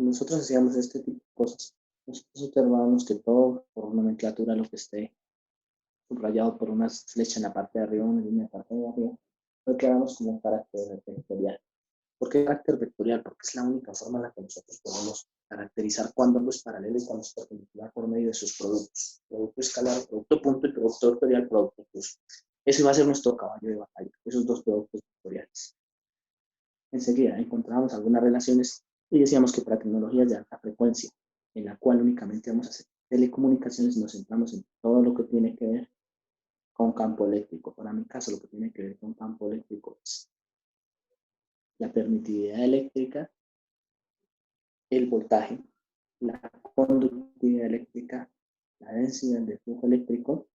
nosotros hacíamos este tipo de cosas, nosotros observábamos que todo por nomenclatura, lo que esté subrayado por una flecha en la parte de arriba, una línea en la parte de arriba, lo declaramos como un carácter vectorial. ¿Por qué carácter vectorial? Porque es la única forma en la que nosotros podemos caracterizar cuándo algo es paralelo y cuándo es perpendicular por medio de sus productos. Producto escalar, producto punto y producto vectorial, producto cruz. Eso iba a ser nuestro caballo de batalla, esos dos productos vectoriales. Enseguida encontramos algunas relaciones y decíamos que para tecnologías de alta frecuencia, en la cual únicamente vamos a hacer telecomunicaciones, nos centramos en todo lo que tiene que ver con campo eléctrico. Para mi caso, lo que tiene que ver con campo eléctrico es la permitividad eléctrica, el voltaje, la conductividad eléctrica, la densidad de flujo eléctrico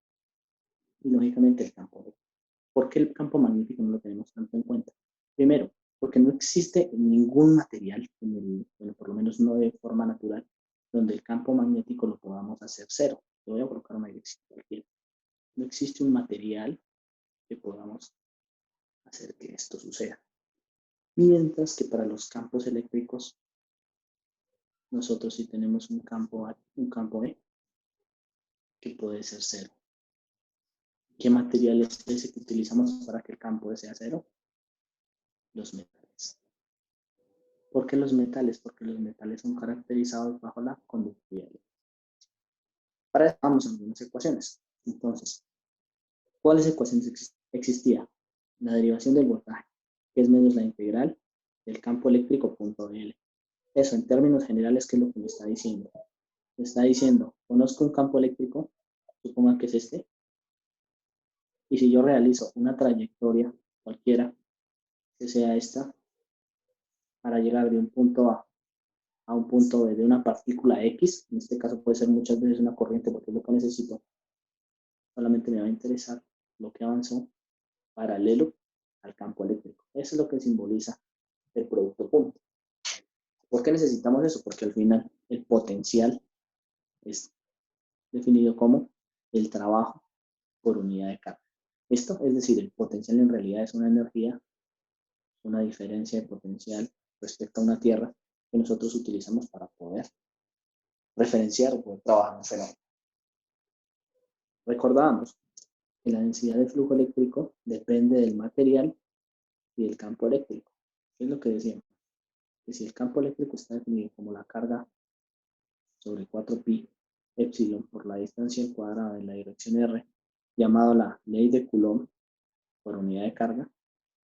y, lógicamente, el campo eléctrico. ¿Por qué el campo magnético no lo tenemos tanto en cuenta? Primero, porque no existe ningún material, bueno, por lo menos no de forma natural, donde el campo magnético lo podamos hacer cero. Le voy a colocar una dirección cualquiera. No existe un material que podamos hacer que esto suceda. Mientras que para los campos eléctricos, nosotros sí tenemos un campo E que puede ser cero. ¿Qué material es ese que utilizamos para que el campo sea cero? Los metales. ¿Por qué los metales? Porque los metales son caracterizados bajo la conductividad. Para eso vamos a algunas ecuaciones. Entonces, ¿cuáles ecuaciones existían? La derivación del voltaje, que es menos la integral del campo eléctrico punto L. Eso, en términos generales, ¿qué es lo que me está diciendo? Me está diciendo, conozco un campo eléctrico, suponga que es este, y si yo realizo una trayectoria cualquiera, que sea esta, para llegar de un punto a un punto B de una partícula X, en este caso puede ser muchas veces una corriente porque es lo que necesito, solamente me va a interesar lo que avanzó paralelo al campo eléctrico. Eso es lo que simboliza el producto punto. ¿Por qué necesitamos eso? Porque al final el potencial es definido como el trabajo por unidad de carga. Esto, es decir, el potencial en realidad es una energía, una diferencia de potencial respecto a una tierra que nosotros utilizamos para poder referenciar o poder trabajar un fenómeno. Recordábamos que la densidad de flujo eléctrico depende del material y del campo eléctrico. ¿Qué es lo que decíamos? Que si el campo eléctrico está definido como la carga sobre 4pi epsilon por la distancia cuadrada en la dirección R, llamado la ley de Coulomb por unidad de carga,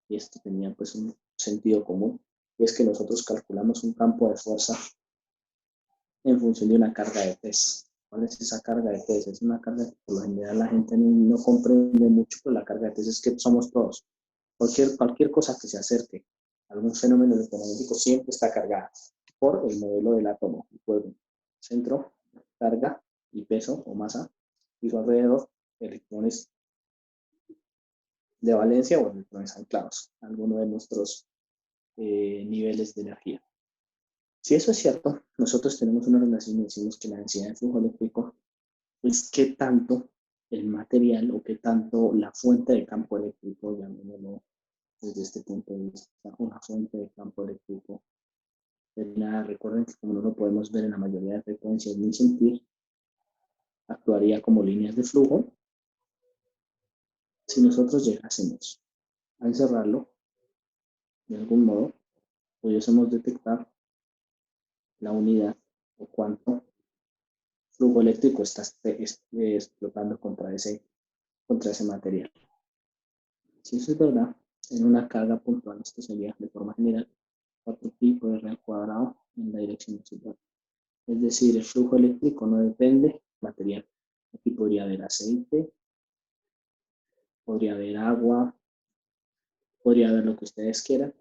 y esto tenía pues un sentido común, y es que nosotros calculamos un campo de fuerza en función de una carga de peso. ¿Cuál es esa carga de peso? Es una carga que por lo general la gente no comprende mucho, pero la carga de peso es que somos todos. Cualquier cosa que se acerque a algún fenómeno electromagnético siempre está cargada por el modelo del átomo, el cuerpo, centro, carga y peso o masa, y su alrededor electrones de valencia o electrones anclados, alguno de nuestros niveles de energía. Si eso es cierto, nosotros tenemos una relación y decimos que la densidad de flujo eléctrico es qué tanto el material o qué tanto la fuente de campo eléctrico, llamémoslo desde este punto de vista, una fuente de campo eléctrico. Recuerden que como no lo podemos ver en la mayoría de frecuencias ni sentir, actuaría como líneas de flujo. Si nosotros llegásemos a encerrarlo, de algún modo, pudiésemos detectar la unidad o cuánto flujo eléctrico está explotando contra ese material. Si eso es verdad, en una carga puntual, esto sería de forma general 4pi por r al cuadrado en la dirección horizontal. Es decir, el flujo eléctrico no depende del material. Aquí podría haber aceite, podría haber agua, podría haber lo que ustedes quieran,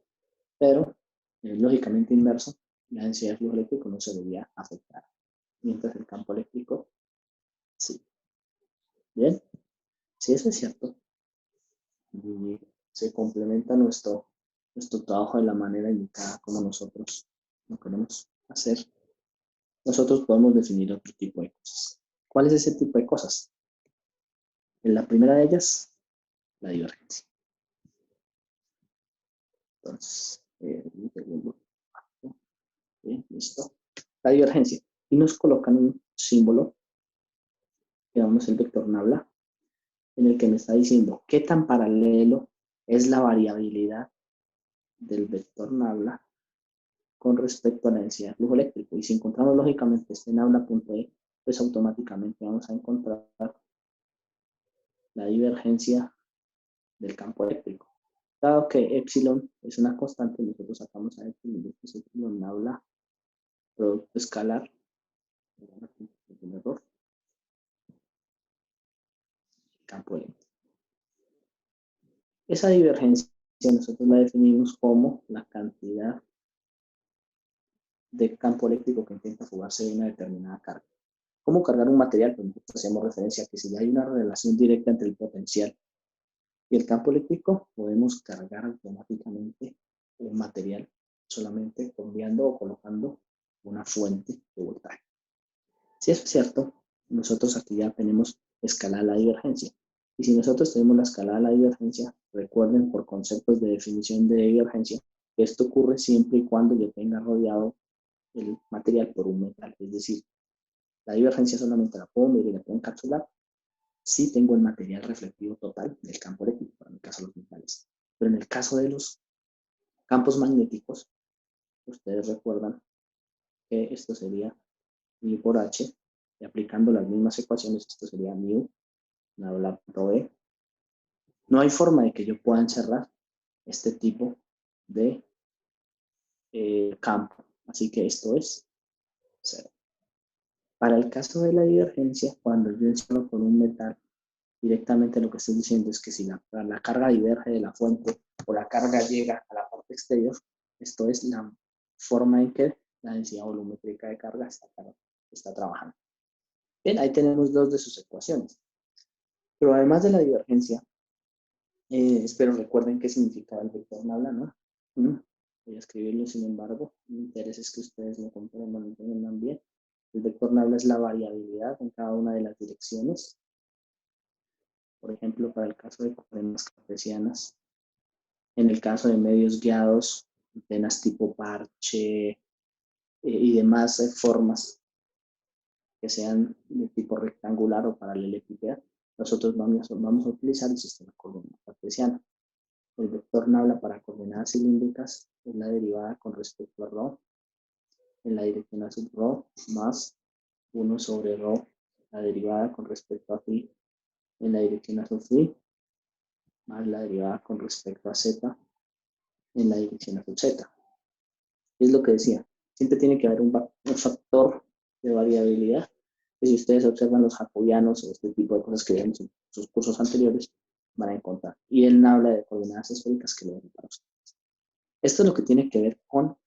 pero lógicamente inverso, la densidad de flujo eléctrico no se vería afectada, mientras el campo eléctrico sí. Bien, si eso es cierto, y se complementa nuestro trabajo de la manera indicada como nosotros lo queremos hacer, nosotros podemos definir otro tipo de cosas. ¿Cuál es ese tipo de cosas? En la primera de ellas, la divergencia. Entonces, un segundo. Bien, listo. la divergencia y nos colocan un símbolo, que llamamos el vector nabla, en el que me está diciendo qué tan paralelo es la variabilidad del vector nabla con respecto a la densidad de flujo eléctrico. Y si encontramos lógicamente este nabla.e, pues automáticamente vamos a encontrar la divergencia del campo eléctrico. Dado que epsilon es una constante, nosotros sacamos a epsilon, esto es epsilon nabla, producto escalar, campo eléctrico. Esa divergencia nosotros la definimos como la cantidad de campo eléctrico que intenta fugarse de una determinada carga. ¿Cómo cargar un material? Pues nosotros hacemos referencia a que si hay una relación directa entre el potencial y el campo eléctrico, podemos cargar automáticamente un material solamente cambiando o colocando una fuente de voltaje. Si eso es cierto, nosotros aquí ya tenemos escalada la divergencia. Y si nosotros tenemos la escalada de la divergencia, recuerden por conceptos de definición de divergencia, que esto ocurre siempre y cuando yo tenga rodeado el material por un metal. Es decir, la divergencia solamente la puedo medir y la puedo encapsular si tengo el material reflectivo total del campo eléctrico, para el caso de los metales. Pero en el caso de los campos magnéticos, ustedes recuerdan que esto sería μ por h, y aplicando las mismas ecuaciones, esto sería μ, nabla ρe. No hay forma de que yo pueda encerrar este tipo de campo, así que esto es 0. Para el caso de la divergencia, cuando yo encierro con un metal, directamente lo que estoy diciendo es que si la carga diverge de la fuente o la carga llega a la parte exterior, esto es la forma en que la densidad volumétrica de carga está trabajando. Bien, ahí tenemos dos de sus ecuaciones. Pero además de la divergencia, espero recuerden qué significa el vector nabla, ¿no? Voy a escribirlo, sin embargo, mi interés es que ustedes lo comprendan, lo entiendan bien. El vector nabla es la variabilidad en cada una de las direcciones. Por ejemplo, para el caso de coordenadas cartesianas, en el caso de medios guiados, antenas tipo parche y demás formas que sean de tipo rectangular o paralelepípeda, nosotros vamos a utilizar el sistema coordenada cartesiano. El vector nabla para coordenadas cilíndricas es la derivada con respecto a ρ en la dirección a sub ρ más 1 sobre ρ, la derivada con respecto a phi en la dirección a sub phi, más la derivada con respecto a z en la dirección a sub z. Es lo que decía, siempre tiene que haber un factor de variabilidad, que si ustedes observan los jacobianos o este tipo de cosas que vemos en sus cursos anteriores, van a encontrar. Y él habla de coordenadas esféricas que lo ven para ustedes. Esto es lo que tiene que ver con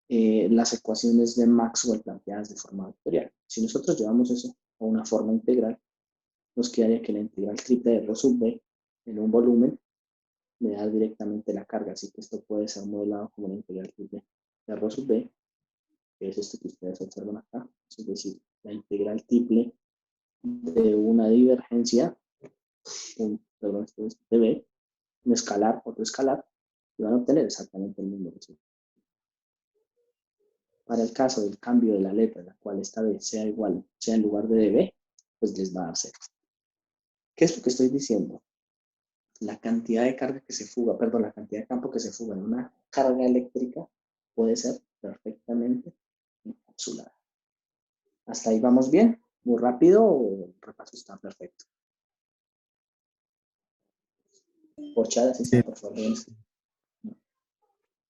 las ecuaciones de Maxwell planteadas de forma vectorial. Si nosotros llevamos eso a una forma integral, nos quedaría que la integral triple de ρ sub b en un volumen me da directamente la carga, así que esto puede ser modelado como la integral triple de ρ sub b, que es esto que ustedes observan acá, es decir, la integral triple de una divergencia, perdón, esto es de b, un escalar, otro escalar, y van a obtener exactamente el mismo resultado. Para el caso del cambio de la letra, la cual esta vez sea igual, sea en lugar de db, pues les va a dar 0. ¿Qué es lo que estoy diciendo? La cantidad de carga que se fuga, perdón, la cantidad de campo que se fuga en una carga eléctrica puede ser perfectamente encapsulada. ¿Hasta ahí vamos bien? ¿Muy rápido o el repaso está perfecto? Por chat, así está, por favor.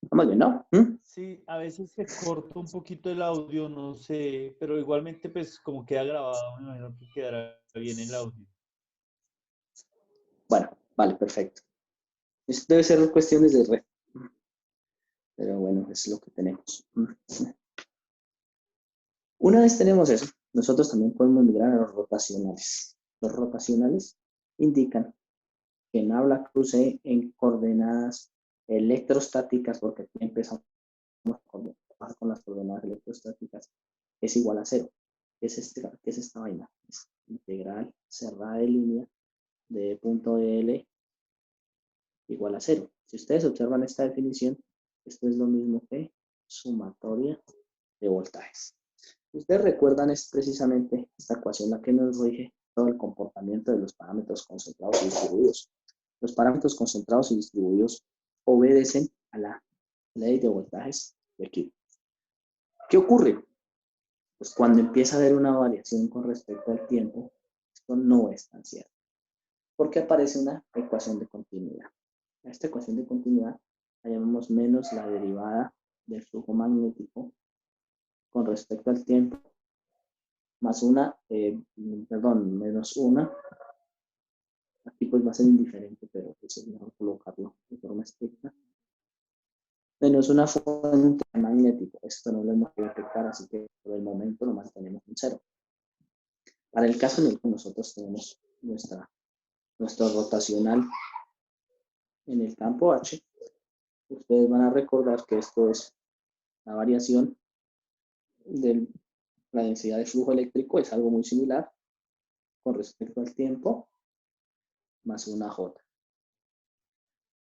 Vamos bien, ¿no? Sí, a veces se corta un poquito el audio, no sé, pero igualmente pues como queda grabado, me imagino que quedará bien el audio. Bueno, vale, perfecto. Esto debe ser cuestiones de red. Pero bueno, es lo que tenemos. Una vez tenemos eso, nosotros también podemos migrar a los rotacionales. Los rotacionales indican que nabla cruce en coordenadas electrostáticas, porque aquí empezamos con las coordenadas electrostáticas, es igual a 0. ¿Qué es esta vaina? Es integral cerrada de línea de punto L igual a 0. Si ustedes observan esta definición, esto es lo mismo que sumatoria de voltajes. Ustedes recuerdan es precisamente esta ecuación la que nos rige todo el comportamiento de los parámetros concentrados y distribuidos. Los parámetros concentrados y distribuidos obedecen a la ley de voltajes de Kirchhoff. ¿Qué ocurre? Pues cuando empieza a haber una variación con respecto al tiempo, esto no es tan cierto, porque aparece una ecuación de continuidad. A esta ecuación de continuidad la llamamos menos la derivada del flujo magnético con respecto al tiempo, más menos una, aquí pues va a ser indiferente, pero pues es mejor colocarlo de forma estricta, menos una fuente magnética. Esto no lo hemos podido detectar, así que por el momento lo mantenemos en cero. Para el caso en el que nosotros tenemos nuestro rotacional en el campo H, ustedes van a recordar que esto es la variación de la densidad de flujo eléctrico, es algo muy similar con respecto al tiempo, más una J.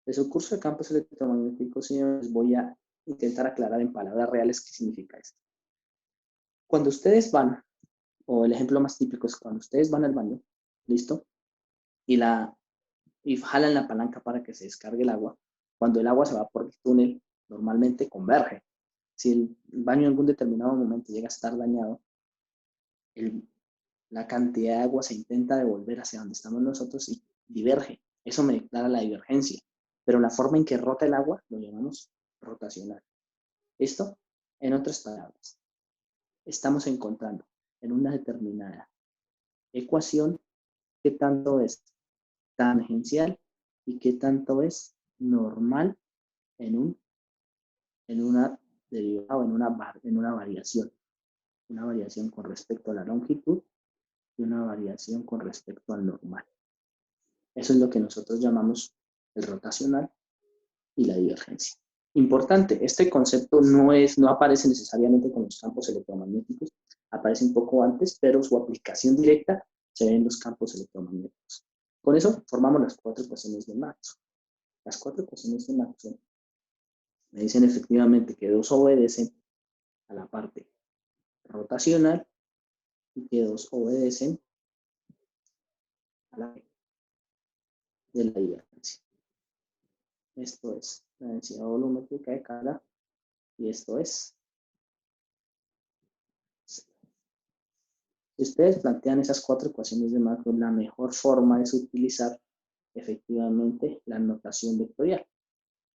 De su curso de campos electromagnéticos, señores, voy a intentar aclarar en palabras reales qué significa esto. Cuando ustedes van, o el ejemplo más típico es cuando ustedes van al baño, ¿listo? Y jalan la palanca para que se descargue el agua. Cuando el agua se va por el túnel, normalmente converge. Si el baño en algún determinado momento llega a estar dañado, la cantidad de agua se intenta devolver hacia donde estamos nosotros y diverge. Eso me declara la divergencia. Pero la forma en que rota el agua lo llamamos rotacional. ¿Listo? En otras palabras, estamos encontrando en una determinada ecuación qué tanto es tangencial y qué tanto es normal en una derivada o en una variación. Una variación con respecto a la longitud y una variación con respecto al normal. Eso es lo que nosotros llamamos el rotacional y la divergencia. Importante, este concepto no aparece necesariamente con los campos electromagnéticos, aparece un poco antes, pero su aplicación directa se ve en los campos electromagnéticos. Con eso formamos las 4 ecuaciones de Maxwell. Las 4 ecuaciones de Maxwell me dicen efectivamente que 2 obedecen a la parte rotacional y que 2 obedecen a la de la divergencia. Esto es la densidad volumétrica de carga y esto es. Si ustedes plantean esas 4 ecuaciones de Maxwell, la mejor forma es utilizar efectivamente la notación vectorial.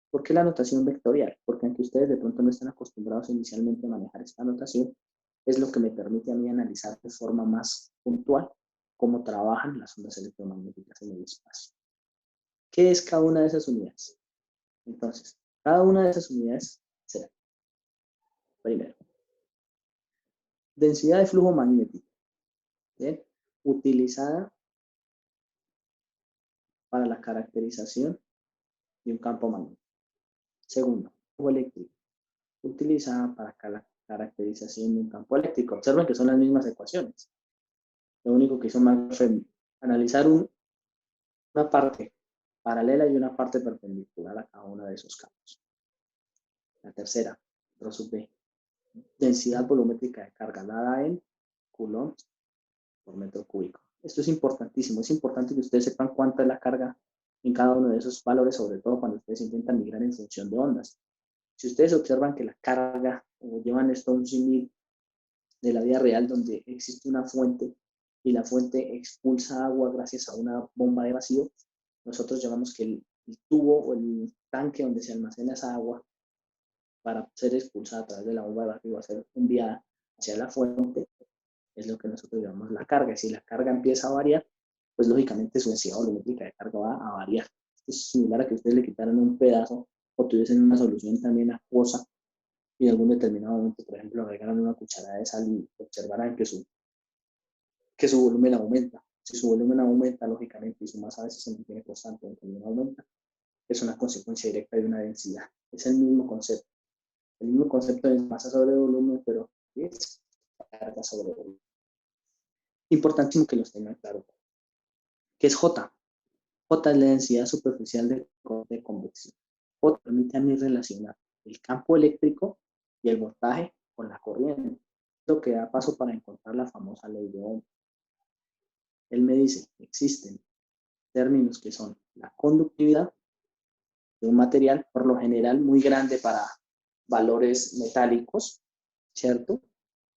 ¿Por qué la notación vectorial? Porque aunque ustedes de pronto no estén acostumbrados inicialmente a manejar esta notación, es lo que me permite a mí analizar de forma más puntual cómo trabajan las ondas electromagnéticas en el espacio. ¿Qué es cada una de esas unidades? Entonces, cada una de esas unidades será, primero, densidad de flujo magnético, ¿bien? Utilizada para la caracterización de un campo magnético. Segundo, flujo eléctrico, utilizada para la caracterización de un campo eléctrico. Observen que son las mismas ecuaciones. Lo único que hizo Maxwell fue analizar una parte paralela y una parte perpendicular a cada uno de esos campos. La tercera, rho sub B, densidad volumétrica de carga dada en coulombs por metro cúbico. Esto es importantísimo. Es importante que ustedes sepan cuánta es la carga en cada uno de esos valores, sobre todo cuando ustedes intentan migrar en función de ondas. Si ustedes observan que la carga, o llevan esto a un símil de la vida real, donde existe una fuente y la fuente expulsa agua gracias a una bomba de vacío, nosotros llamamos que el tubo o el tanque donde se almacena esa agua para ser expulsada a través de la bomba de vacío, va a ser enviada hacia la fuente, es lo que nosotros llamamos la carga. Si la carga empieza a variar, pues lógicamente su densidad volumétrica de carga va a variar. Esto es similar a que ustedes le quitaran un pedazo o tuviesen una solución también acuosa y en algún determinado momento, por ejemplo, agregaran una cucharada de sal y observarán que su volumen aumenta. Si su volumen aumenta, lógicamente, y su masa a veces se mantiene constante, aunque no aumenta, es una consecuencia directa de una densidad. Es el mismo concepto. El mismo concepto es masa sobre volumen, pero es carga sobre volumen. Importantísimo que los tengan claro. ¿Qué es J? J es la densidad superficial de convección. J permite a mí relacionar el campo eléctrico y el voltaje con la corriente. Lo que da paso para encontrar la famosa ley de Ohm. Él me dice, existen términos que son la conductividad de un material, por lo general muy grande para valores metálicos, ¿cierto?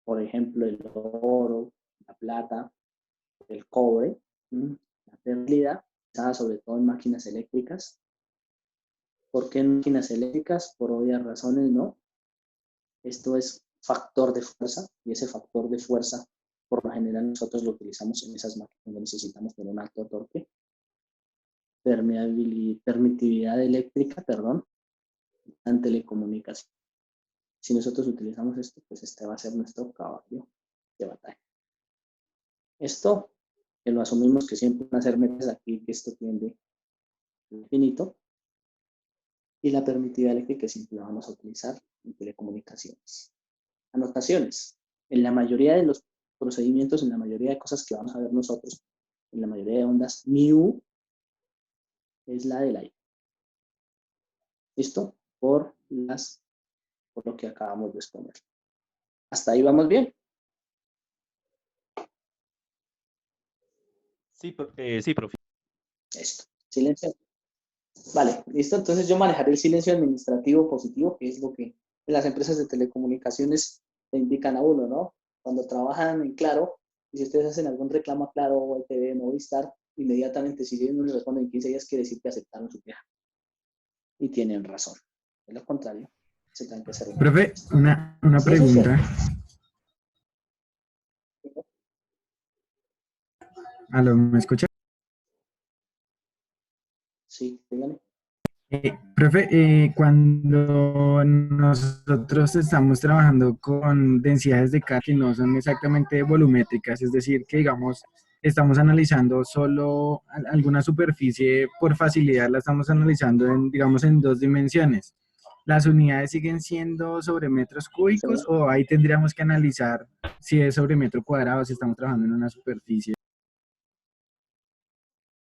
Por ejemplo, el oro, la plata, el cobre, la fertilidad, usada sobre todo en máquinas eléctricas. ¿Por qué en máquinas eléctricas? Por obvias razones, ¿no? Esto es factor de fuerza, y ese factor de fuerza, por lo general, nosotros lo utilizamos en esas máquinas donde necesitamos tener un alto torque, permitividad eléctrica, perdón, en telecomunicación. Si nosotros utilizamos esto, pues este va a ser nuestro caballo de batalla. Esto, que lo asumimos que siempre van a ser metas aquí, que esto tiende al infinito, y la permitividad eléctrica que siempre la vamos a utilizar en telecomunicaciones. Anotaciones. En la mayoría de los procedimientos, en la mayoría de cosas que vamos a ver nosotros, en la mayoría de ondas, mu es la del aire. ¿Listo? Por lo que acabamos de exponer. ¿Hasta ahí vamos bien? Sí, profe. Esto. Silencio. Vale, listo. Entonces yo manejaré el silencio administrativo positivo, que es lo que las empresas de telecomunicaciones le indican a uno, ¿no? Cuando trabajan en Claro, y si ustedes hacen algún reclamo a Claro o TV, Movistar, inmediatamente, si ellos no les responden en 15 días, quiere decir que aceptaron su queja. Y tienen razón. De lo contrario, se tienen que hacer una Profe, respuesta. una Sí, eso es pregunta. cierto. ¿Aló, me escucha? Sí, dígame. Profe, cuando nosotros estamos trabajando con densidades de carga que no son exactamente volumétricas, es decir, que digamos, estamos analizando solo alguna superficie por facilidad, la estamos analizando en, digamos, en 2 dimensiones. ¿Las unidades siguen siendo sobre metros Sí, cúbicos o ahí tendríamos que analizar si es sobre metro cuadrado, si estamos trabajando en una superficie?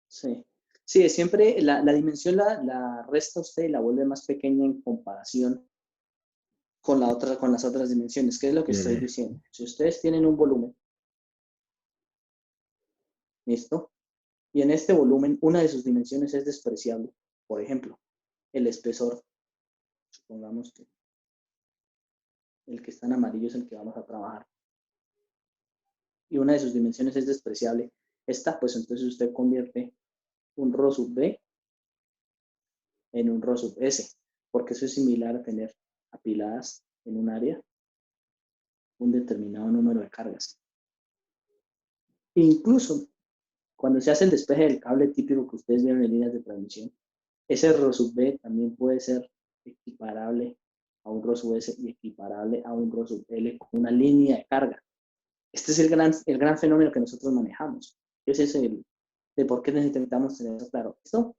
sí. Sí, siempre la dimensión la resta usted y la vuelve más pequeña en comparación con las otras dimensiones. ¿Qué es lo que estoy diciendo? Si ustedes tienen un volumen, ¿listo? Y en este volumen, una de sus dimensiones es despreciable. Por ejemplo, el espesor. Supongamos que el que está en amarillo es el que vamos a trabajar. Y una de sus dimensiones es despreciable. Esta, pues entonces usted convierte un ρ sub b en un ρ sub s, porque eso es similar a tener apiladas en un área un determinado número de cargas. Incluso cuando se hace el despeje del cable típico que ustedes vieron en líneas de transmisión, ese ρ sub b también puede ser equiparable a un ρ sub s y equiparable a un ρ sub l con una línea de carga. Este es el gran fenómeno que nosotros manejamos. Ese es el de por qué necesitamos tener eso claro. Esto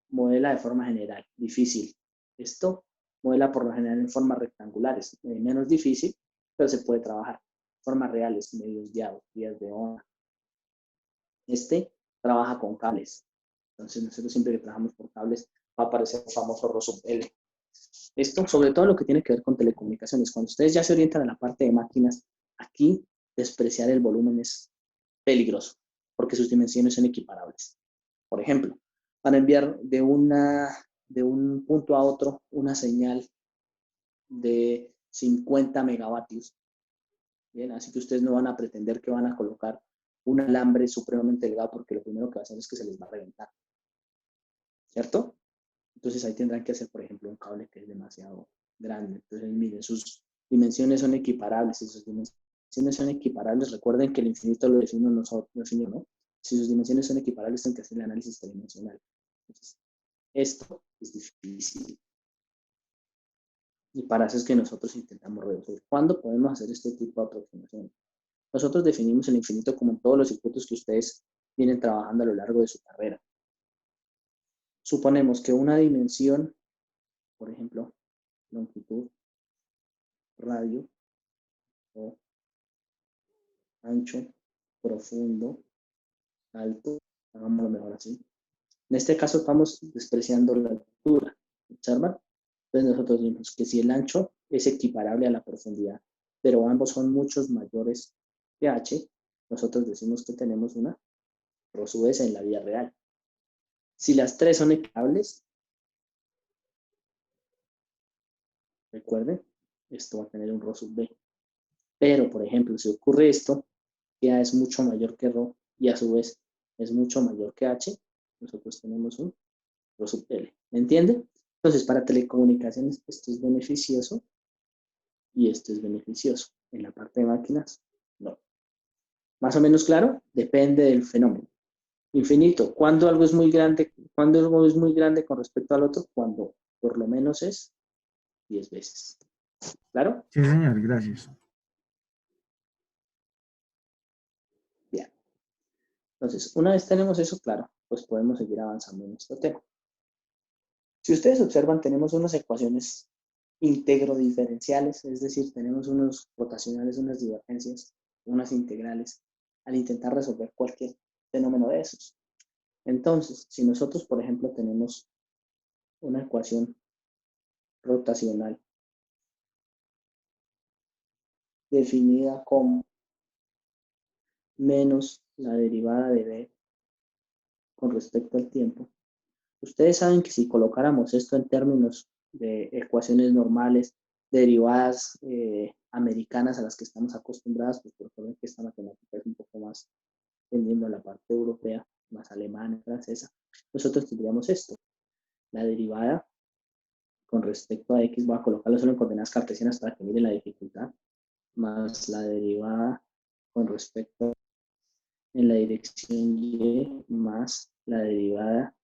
modela de forma general, difícil. Esto modela por lo general en formas rectangulares, menos difícil, pero se puede trabajar. Formas reales, medios guiados, vías de onda. Este trabaja con cables. Entonces nosotros siempre que trabajamos por cables va a aparecer el famoso ρ sub L. Esto sobre todo lo que tiene que ver con telecomunicaciones. Cuando ustedes ya se orientan a la parte de máquinas, aquí despreciar el volumen es peligroso, porque sus dimensiones son equiparables. Por ejemplo, para enviar de un punto a otro una señal de 50 megavatios. Bien, así que ustedes no van a pretender que van a colocar un alambre supremamente delgado porque lo primero que va a hacer es que se les va a reventar. ¿Cierto? Entonces ahí tendrán que hacer, por ejemplo, un cable que es demasiado grande. Entonces, miren, sus dimensiones son equiparables. Si sus dimensiones son equiparables, recuerden que el infinito lo define nosotros, ¿no? Si sus dimensiones son equiparables, tienen que hacer el análisis tridimensional. Entonces, esto es difícil. Y para eso es que nosotros intentamos reducir. ¿Cuándo podemos hacer este tipo de aproximación? Nosotros definimos el infinito como en todos los circuitos que ustedes vienen trabajando a lo largo de su carrera. Suponemos que una dimensión, por ejemplo, longitud, radio, o ancho, profundo, alto, hagámoslo mejor así. En este caso estamos despreciando la altura, ¿observan? Entonces nosotros vimos que si el ancho es equiparable a la profundidad pero ambos son muchos mayores que H, nosotros decimos que tenemos una Rho sub S en la vida real. Si las tres son equiparables, recuerden, esto va a tener un Rho sub B. Pero, por ejemplo, si ocurre esto, que A es mucho mayor que Rho y a su vez es mucho mayor que H, nosotros tenemos un Rho sub L. ¿Me entienden? Entonces, para telecomunicaciones esto es beneficioso y esto es beneficioso. En la parte de máquinas, no. ¿Más o menos claro? Depende del fenómeno. Infinito. ¿Cuándo algo es muy grande? ¿Cuándo algo es muy grande con respecto al otro? Cuando por lo menos es 10 veces. ¿Claro? Sí, señor, gracias. Bien. Entonces, una vez tenemos eso claro, pues podemos seguir avanzando en nuestro tema. Si ustedes observan, tenemos unas ecuaciones integro-diferenciales, es decir, tenemos unos rotacionales, unas divergencias, unas integrales, al intentar resolver cualquier fenómeno de esos. Entonces, si nosotros, por ejemplo, tenemos una ecuación rotacional definida como menos la derivada de b con respecto al tiempo, ustedes saben que si colocáramos esto en términos de ecuaciones normales, derivadas americanas a las que estamos acostumbradas, pues por favor que esta matemática es un poco más tendiendo a la parte europea, más alemana, francesa, nosotros tendríamos esto, la derivada con respecto a x, voy a colocarlo solo en coordenadas cartesianas para que miren la dificultad, más la derivada con respecto en la dirección y más la derivada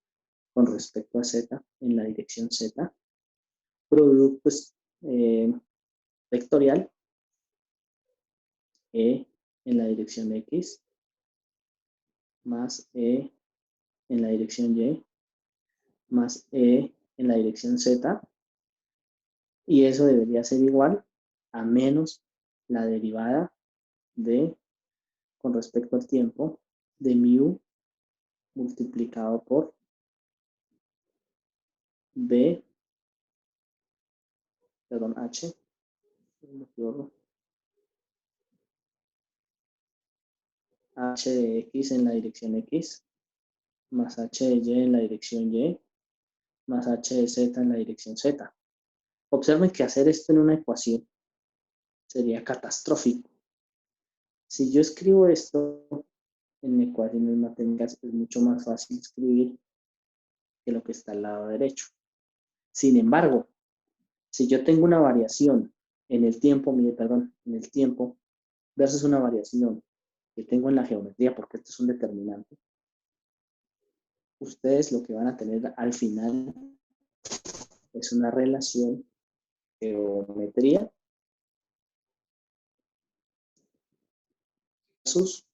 con respecto a z en la dirección z, producto vectorial e en la dirección x más e en la dirección y más e en la dirección z, y eso debería ser igual a menos la derivada de con respecto al tiempo de mu multiplicado por b, perdón, h, h de x en la dirección x, más h de y en la dirección y, más h de z en la dirección z. Observen que hacer esto en una ecuación sería catastrófico. Si yo escribo esto en ecuaciones matemáticas, es mucho más fácil escribir que lo que está al lado derecho. Sin embargo, si yo tengo una variación en el tiempo, en el tiempo, versus una variación que tengo en la geometría, porque esto es un determinante, ustedes lo que van a tener al final es una relación geometría versus.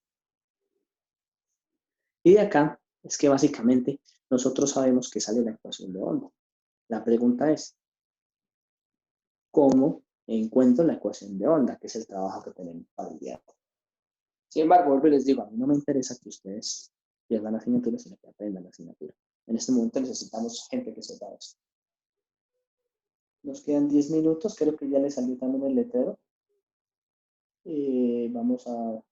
Y de acá es que básicamente nosotros sabemos que sale la ecuación de onda. La pregunta es, ¿cómo encuentro la ecuación de onda? Que es el trabajo que tenemos para el día de hoy. Sin embargo, vuelvo y les digo, a mí no me interesa que ustedes pierdan la asignatura, sino que aprendan la asignatura. En este momento necesitamos gente que sepa eso. Nos quedan 10 minutos, creo que ya les salió también el letrero. Vamos a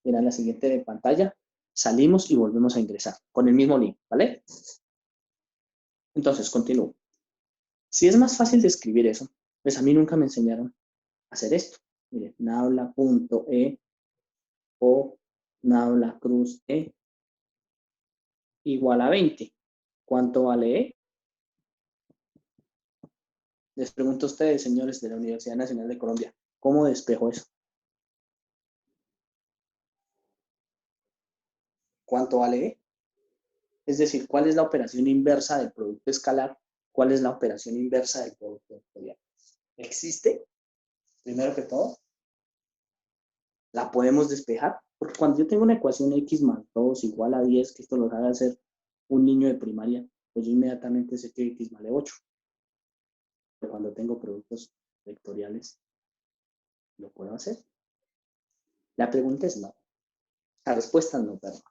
ir a la siguiente pantalla. Salimos y volvemos a ingresar con el mismo link, ¿vale? Entonces, continúo. Si es más fácil de escribir eso, pues a mí nunca me enseñaron a hacer esto. Miren, naula.e o naula cruz e igual a 20. ¿Cuánto vale e? Les pregunto a ustedes, señores de la Universidad Nacional de Colombia, ¿cómo despejo eso? ¿Cuánto vale e? Es decir, ¿cuál es la operación inversa del producto escalar? ¿Cuál es la operación inversa del producto vectorial? ¿Existe? Primero que todo, ¿la podemos despejar? Porque cuando yo tengo una ecuación x más 2 igual a 10, que esto lo haga hacer un niño de primaria, pues yo inmediatamente sé que x vale 8. Pero cuando tengo productos vectoriales, ¿lo puedo hacer? La pregunta es no. La respuesta es no, perdón.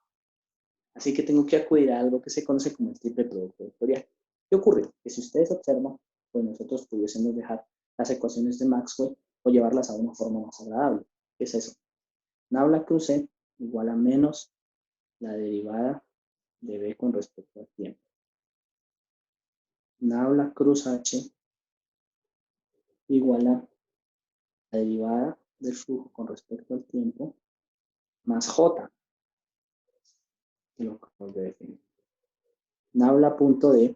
Así que tengo que acudir a algo que se conoce como el triple producto vectorial. ¿Qué ocurre? Que si ustedes observan, pues nosotros pudiésemos dejar las ecuaciones de Maxwell o llevarlas a una forma más agradable. ¿Qué es eso? Nabla cruz E igual a menos la derivada de B con respecto al tiempo. Nabla cruz H igual a la derivada del flujo con respecto al tiempo más J, que lo acabamos de definir. Nabla punto D,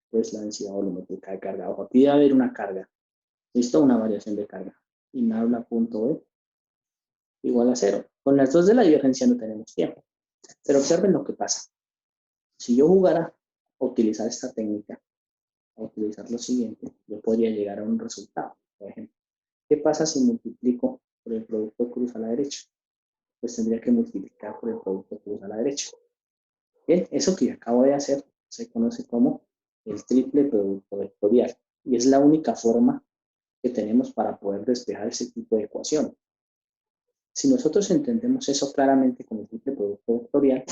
pues la densidad volumétrica de carga. Ojo, aquí debe haber una carga. ¿Listo? Una variación de carga. Y nabla punto E igual a 0. Con las dos de la divergencia no tenemos tiempo. Pero observen lo que pasa. Si yo jugara a utilizar esta técnica, a utilizar lo siguiente, yo podría llegar a un resultado. Por ejemplo, ¿qué pasa si multiplico por el producto cruz a la derecha? Pues tendría que multiplicar por el producto cruz a la derecha. Bien, eso que acabo de hacer se conoce como el triple producto vectorial. Y es la única forma que tenemos para poder despejar ese tipo de ecuación. Si nosotros entendemos eso claramente con el triple producto vectorial,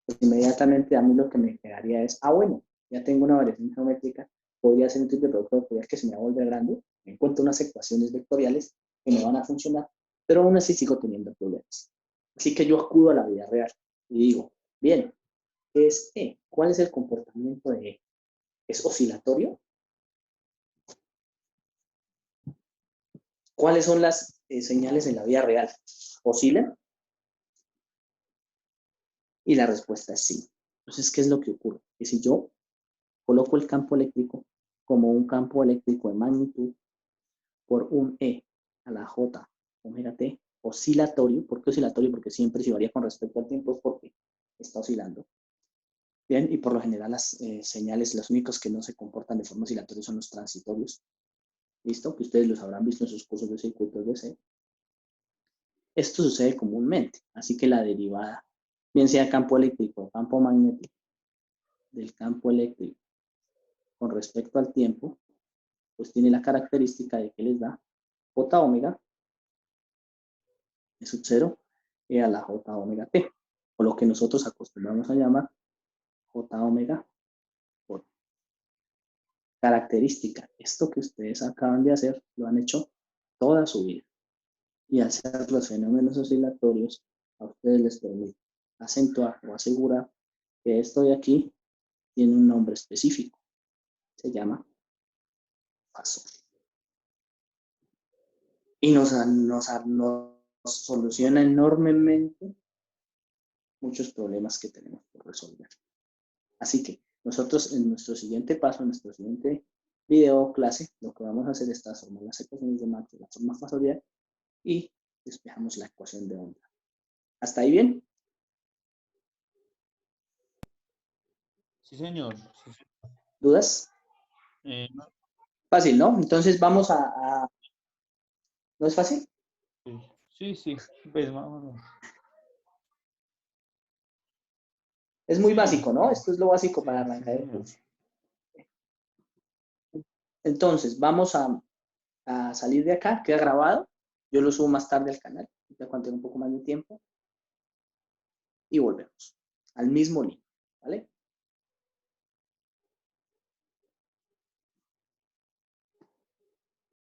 pues inmediatamente a mí lo que me quedaría es, bueno, ya tengo una variación geométrica, podría hacer un triple producto vectorial que se me va a volver grande, me encuentro unas ecuaciones vectoriales que me van a funcionar, pero aún así sigo teniendo problemas. Así que yo acudo a la vida real y digo, bien, ¿qué es E? ¿Cuál es el comportamiento de E? ¿Es oscilatorio? ¿Cuáles son las señales en la vida real? ¿Oscilan? Y la respuesta es sí. Entonces, ¿qué es lo que ocurre? Que si yo coloco el campo eléctrico como un campo eléctrico de magnitud por un E a la J omega T oscilatorio, ¿por qué oscilatorio? Porque siempre si varía con respecto al tiempo es porque está oscilando. Bien, y por lo general las señales, los únicos que no se comportan de forma oscilatoria son los transitorios. ¿Listo? Que ustedes los habrán visto en sus cursos de circuitos de C. Esto sucede comúnmente, así que la derivada, bien sea campo eléctrico o campo magnético, del campo eléctrico con respecto al tiempo, pues tiene la característica de que les da J omega E sub 0 e a la J omega T, o lo que nosotros acostumbramos a llamar J omega por característica. Esto que ustedes acaban de hacer lo han hecho toda su vida. Y al ser los fenómenos oscilatorios, a ustedes les permite acentuar o asegurar que esto de aquí tiene un nombre específico. Se llama fasor. Y nos soluciona enormemente muchos problemas que tenemos por resolver. Así que nosotros en nuestro siguiente paso, en nuestro siguiente video o clase, lo que vamos a hacer es transformar las ecuaciones de Maxwell, la forma fasorial, y despejamos la ecuación de onda. ¿Hasta ahí bien? Sí, señor. Sí, ¿Dudas? no, Fácil, ¿no? Entonces vamos a... ¿No es fácil? sí, pues más o menos. Es muy Sí, básico, ¿no? Esto es lo básico para sí, arrancar el señor. curso. Entonces, vamos a salir de acá, queda grabado. Yo lo subo más tarde al canal, ya cuando tenga un poco más de tiempo. Y volvemos al mismo link, ¿vale?